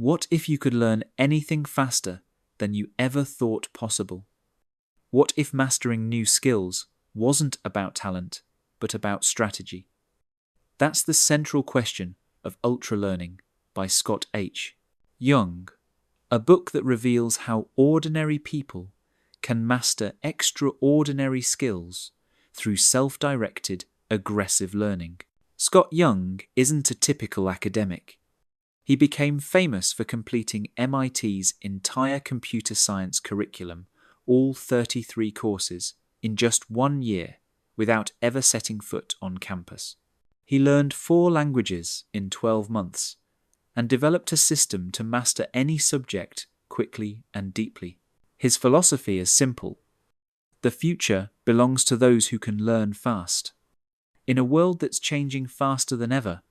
What if you could learn anything faster than you ever thought possible? What if mastering new skills wasn't about talent, but about strategy? That's the central question of Ultralearning by Scott H. Young, a book that reveals how ordinary people can master extraordinary skills through self-directed, aggressive learning. Scott Young isn't a typical academic. He became famous for completing MIT's entire computer science curriculum, all 33 courses, in just 1 year, without ever setting foot on campus. He learned 4 languages in 12 months and developed a system to master any subject quickly and deeply. His philosophy is simple. The future belongs to those who can learn fast. In a world that's changing faster than ever,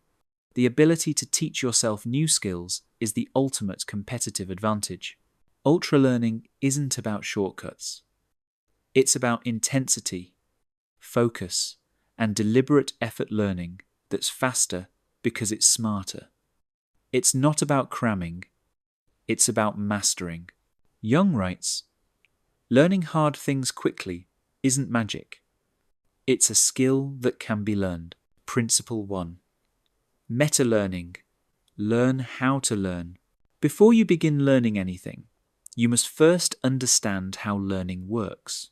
the ability to teach yourself new skills is the ultimate competitive advantage. Ultralearning isn't about shortcuts. It's about intensity, focus, and deliberate effort learning that's faster because it's smarter. It's not about cramming. It's about mastering. Young writes, "Learning hard things quickly isn't magic. It's a skill that can be learned." Principle 1. Meta-learning. Learn how to learn. Before you begin learning anything, you must first understand how learning works.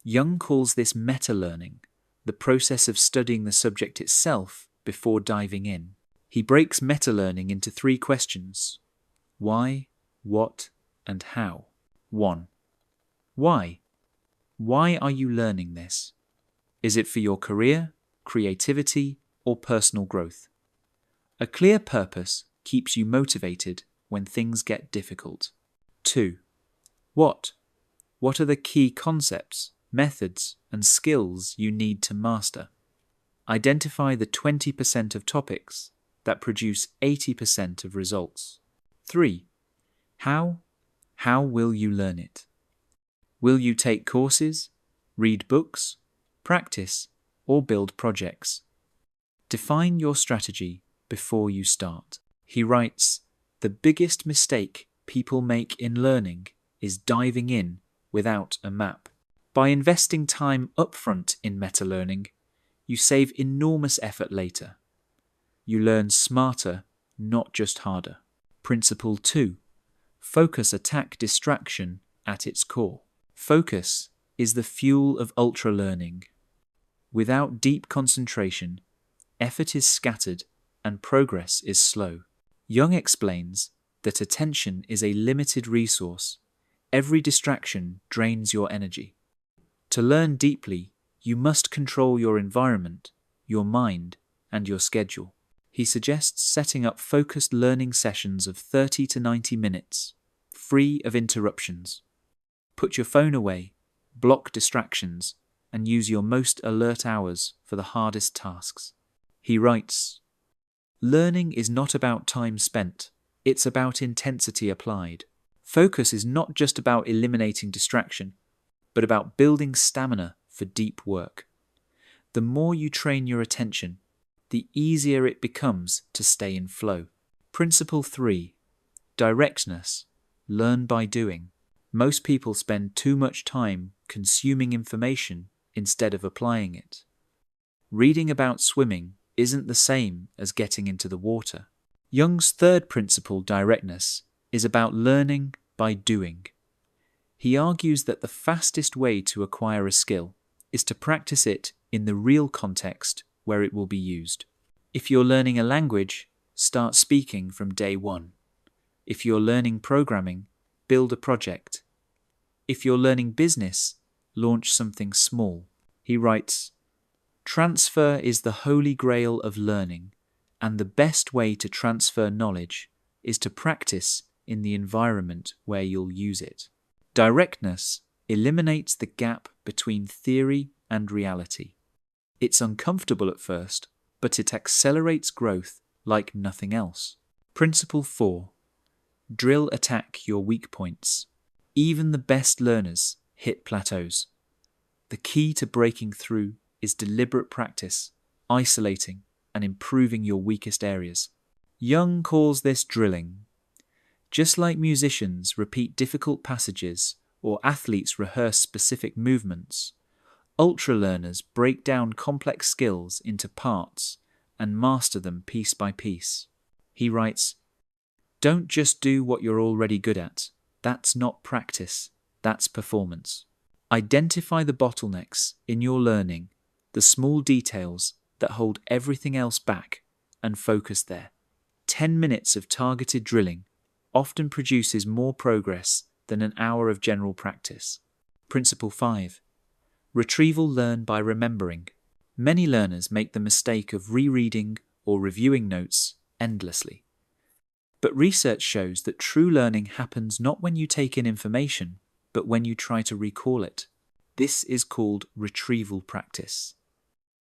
Young calls this meta-learning, the process of studying the subject itself before diving in. He breaks meta-learning into 3 questions: why, what, and how. 1. Why? Why are you learning this? Is it for your career, creativity, or personal growth? A clear purpose keeps you motivated when things get difficult. 2. What? What are the key concepts, methods, and skills you need to master? Identify the 20% of topics that produce 80% of results. 3. How? How will you learn it? Will you take courses, read books, practice, or build projects? Define your strategy before you start. He writes, "The biggest mistake people make in learning is diving in without a map." By investing time upfront in meta-learning, you save enormous effort later. You learn smarter, not just harder. Principle 2. Focus attack distraction at its core. Focus is the fuel of ultralearning. Without deep concentration, effort is scattered and progress is slow. Young explains that attention is a limited resource. Every distraction drains your energy. To learn deeply, you must control your environment, your mind, and your schedule. He suggests setting up focused learning sessions of 30 to 90 minutes, free of interruptions. Put your phone away, block distractions, and use your most alert hours for the hardest tasks. He writes, "Learning is not about time spent, it's about intensity applied. Focus is not just about eliminating distraction, but about building stamina for deep work. The more you train your attention, the easier it becomes to stay in flow." Principle 3. Directness. Learn by doing. Most people spend too much time consuming information instead of applying it. Reading about swimming isn't the same as getting into the water. Young's 3rd principle, directness, is about learning by doing. He argues that the fastest way to acquire a skill is to practice it in the real context where it will be used. If you're learning a language, start speaking from day 1. If you're learning programming, build a project. If you're learning business, launch something small. He writes, "Transfer is the holy grail of learning, and the best way to transfer knowledge is to practice in the environment where you'll use it." Directness eliminates the gap between theory and reality. It's uncomfortable at first, but it accelerates growth like nothing else. Principle 4. Drill attack your weak points. Even the best learners hit plateaus. The key to breaking through is deliberate practice, isolating and improving your weakest areas. Young calls this drilling. Just like musicians repeat difficult passages or athletes rehearse specific movements, ultralearners break down complex skills into parts and master them piece by piece. He writes, "Don't just do what you're already good at. That's not practice, that's performance. Identify the bottlenecks in your learning, the small details that hold everything else back, and focus there. 10 minutes of targeted drilling often produces more progress than an hour of general practice." Principle 5. Retrieval learn by remembering. Many learners make the mistake of rereading or reviewing notes endlessly. But research shows that true learning happens not when you take in information, but when you try to recall it. This is called retrieval practice.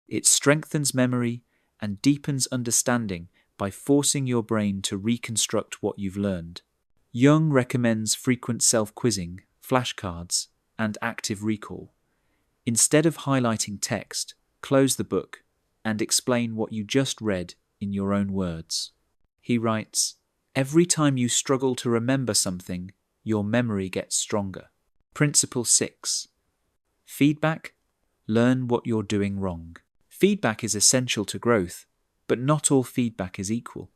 It strengthens memory and deepens understanding by forcing your brain to reconstruct what you've learned. Young recommends frequent self-quizzing, flashcards, and active recall. Instead of highlighting text, close the book and explain what you just read in your own words. He writes, "Every time you struggle to remember something, your memory gets stronger." Principle 6. Feedback. Learn what you're doing wrong. Feedback is essential to growth, but not all feedback is equal.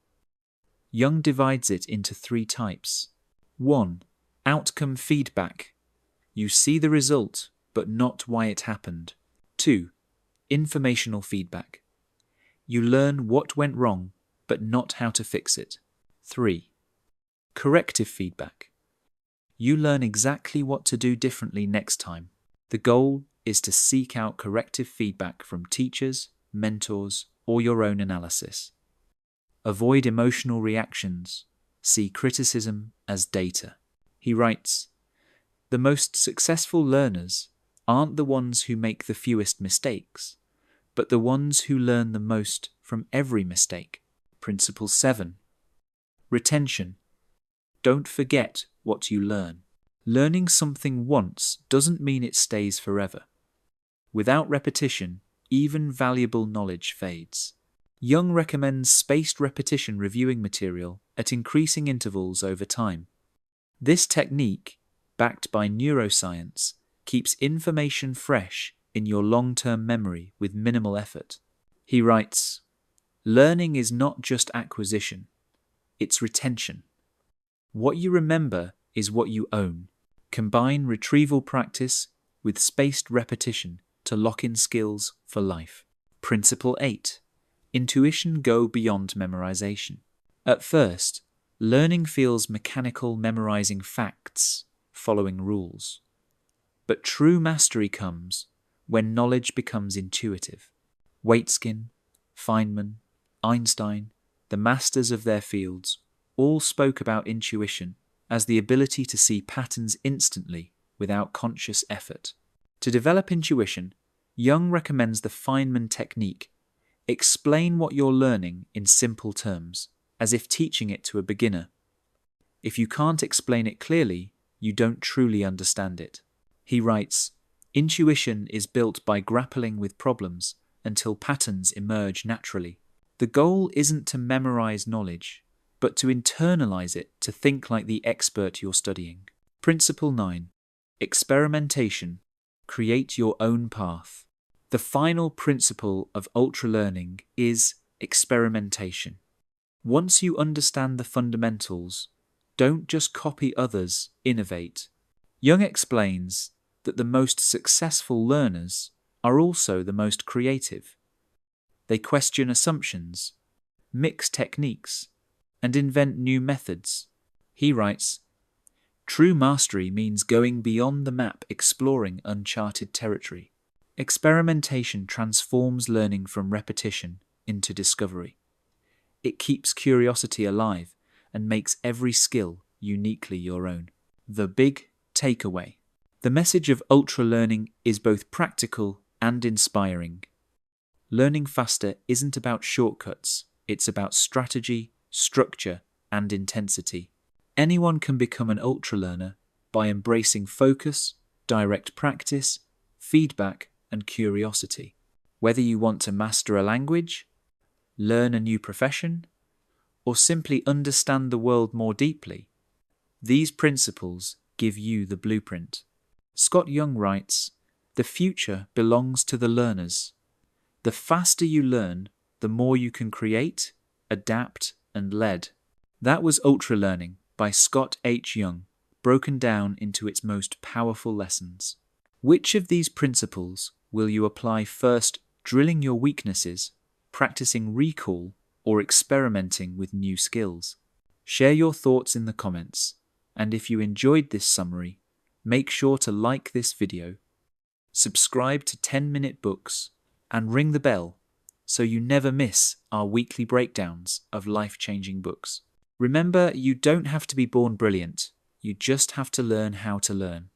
Young divides it into 3 types. 1. Outcome feedback. You see the result, but not why it happened. 2. Informational feedback. You learn what went wrong, but not how to fix it. 3. Corrective feedback. You learn exactly what to do differently next time. The goal is to seek out corrective feedback from teachers, mentors, or your own analysis. Avoid emotional reactions. See criticism as data. He writes, "The most successful learners aren't the ones who make the fewest mistakes, but the ones who learn the most from every mistake." Principle 7. Retention. Don't forget what you learn. Learning something once doesn't mean it stays forever. Without repetition, even valuable knowledge fades. Young recommends spaced repetition reviewing material at increasing intervals over time. This technique, backed by neuroscience, keeps information fresh in your long-term memory with minimal effort. He writes, "Learning is not just acquisition, it's retention. What you remember is what you own." Combine retrieval practice with spaced repetition to lock in skills for life. Principle 8. Intuition go beyond memorization. At first, learning feels mechanical, memorizing facts, following rules. But true mastery comes when knowledge becomes intuitive. Waitskin, Feynman, Einstein, the masters of their fields, all spoke about intuition as the ability to see patterns instantly without conscious effort. To develop intuition, Young recommends the Feynman technique. Explain what you're learning in simple terms, as if teaching it to a beginner. If you can't explain it clearly, you don't truly understand it. He writes, "Intuition is built by grappling with problems until patterns emerge naturally." The goal isn't to memorize knowledge, but to internalize it to think like the expert you're studying. Principle 9. Experimentation. Create your own path. The final principle of ultralearning is experimentation. Once you understand the fundamentals, don't just copy others, innovate. Young explains that the most successful learners are also the most creative. They question assumptions, mix techniques, and invent new methods. He writes, "True mastery means going beyond the map, exploring uncharted territory." Experimentation transforms learning from repetition into discovery. It keeps curiosity alive and makes every skill uniquely your own. The big takeaway. The message of ultralearning is both practical and inspiring. Learning faster isn't about shortcuts, it's about strategy, structure, and intensity. Anyone can become an ultralearner by embracing focus, direct practice, feedback, and curiosity. Whether you want to master a language, learn a new profession, or simply understand the world more deeply, These principles give you the blueprint. Scott Young writes, "The future belongs to the learners. The faster you learn, the more you can create, adapt, and lead." That was Ultralearning by Scott H. Young, broken down into its most powerful lessons. Which of these principles will you apply first, drilling your weaknesses, practicing recall, or experimenting with new skills? Share your thoughts in the comments, and if you enjoyed this summary, make sure to like this video, subscribe to 10-Minute Books, and ring the bell so you never miss our weekly breakdowns of life-changing books. Remember, you don't have to be born brilliant, you just have to learn how to learn.